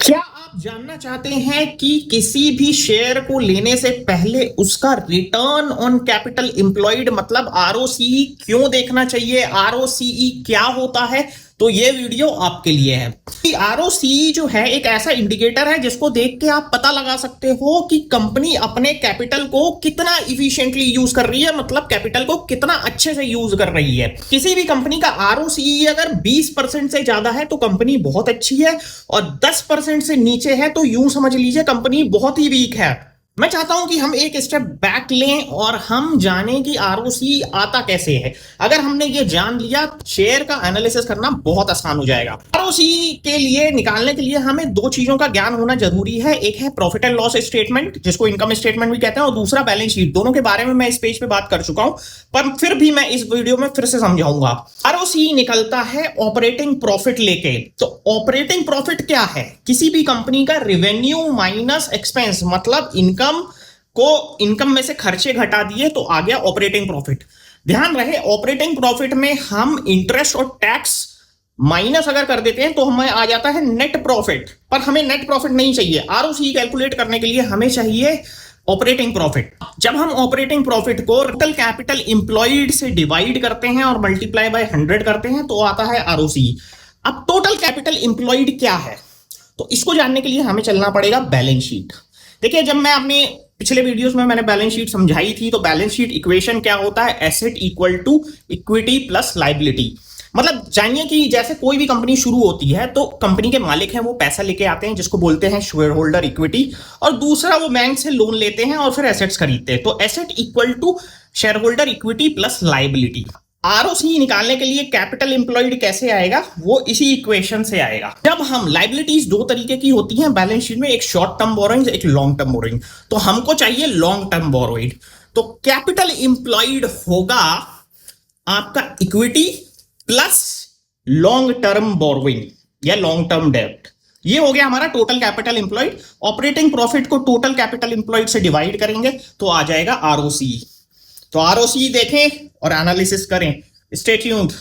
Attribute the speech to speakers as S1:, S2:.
S1: क्या आप जानना चाहते हैं कि किसी भी शेयर को लेने से पहले उसका रिटर्न ऑन कैपिटल एम्प्लॉयड मतलब आरओसीई क्यों देखना चाहिए? आरओसीई क्या होता है? तो ये वीडियो आपके लिए है। आरओसीई जो है एक ऐसा इंडिकेटर है जिसको देख के आप पता लगा सकते हो कि कंपनी अपने कैपिटल को कितना इफिशिएंटली यूज कर रही है, मतलब कैपिटल को कितना अच्छे से यूज कर रही है। किसी भी कंपनी का आरओसीई अगर 20% से ज्यादा है तो कंपनी बहुत अच्छी है, और 10% से नीचे है तो यूं समझ लीजिए कंपनी बहुत ही वीक है। मैं चाहता हूं कि हम एक स्टेप बैक लें और हम जानें कि आरओसी आता कैसे है। अगर हमने ये जान लिया, शेयर का एनालिसिस करना बहुत आसान हो जाएगा। आरओसी के लिए निकालने के लिए हमें दो चीजों का ज्ञान होना जरूरी है। एक है प्रॉफिट एंड लॉस स्टेटमेंट, जिसको इनकम स्टेटमेंट भी कहते हैं, और दूसरा बैलेंस शीट। दोनों के बारे में मैं इस पेज पे बात कर चुका हूं, पर फिर भी मैं इस वीडियो में फिर से समझाऊंगा। आरओसी निकलता है ऑपरेटिंग प्रॉफिट लेके। तो ऑपरेटिंग प्रॉफिट क्या है? किसी भी कंपनी का रेवेन्यू माइनस एक्सपेंस, मतलब इनकम में से खर्चे घटा दिए तो आ गया ऑपरेटिंग प्रॉफिट। ध्यान रहे, ऑपरेटिंग प्रॉफिट में हम इंटरेस्ट और टैक्स माइनस अगर कर देते हैं तो हमें आ जाता है नेट प्रॉफिट, पर हमें नेट प्रॉफिट नहीं चाहिए। आरओसी कैलकुलेट करने के लिए हमें चाहिए ऑपरेटिंग प्रॉफिट। जब हम ऑपरेटिंग प्रॉफिट को टोटल कैपिटल इंप्लॉयड से डिवाइड करते हैं और मल्टीप्लाई बाय 100 करते हैं तो आता है आरओसी। अब टोटल कैपिटल इंप्लॉयड क्या है, तो इसको जानने के लिए हमें चलना पड़ेगा बैलेंस शीट। देखिए, जब मैं अपने पिछले वीडियोस में मैंने बैलेंस शीट समझाई थी, तो बैलेंस शीट इक्वेशन क्या होता है? Asset equal to equity plus liability. मतलब जानिए कि जैसे कोई भी कंपनी शुरू होती है तो कंपनी के मालिक हैं वो पैसा लेके आते हैं, जिसको बोलते हैं शेयर होल्डर इक्विटी, और दूसरा वो बैंक से लोन लेते हैं और फिर एसेट्स खरीदते हैं। तो asset equal to shareholder equity plus liability. ROC निकालने के लिए कैपिटल एम्प्लॉयड कैसे आएगा? वो इसी इक्वेशन से आएगा। जब हम लाइबिलिटीज दो तरीके की होती हैं बैलेंस शीट में, एक शॉर्ट टर्म बोरोइंग, एक लॉन्ग टर्म बोरोइंग। तो हमको चाहिए लॉन्ग टर्म बोरोइंग। तो कैपिटल एम्प्लॉयड होगा आपका equity plus long term borrowing या लॉन्ग टर्म डेब्ट। ये हो गया हमारा total capital employed. Operating profit को टोटल कैपिटल एम्प्लॉयड से डिवाइड करेंगे तो आ जाएगा आरओसी। तो आरओसी देखें और एनालिसिस करें। Stay tuned.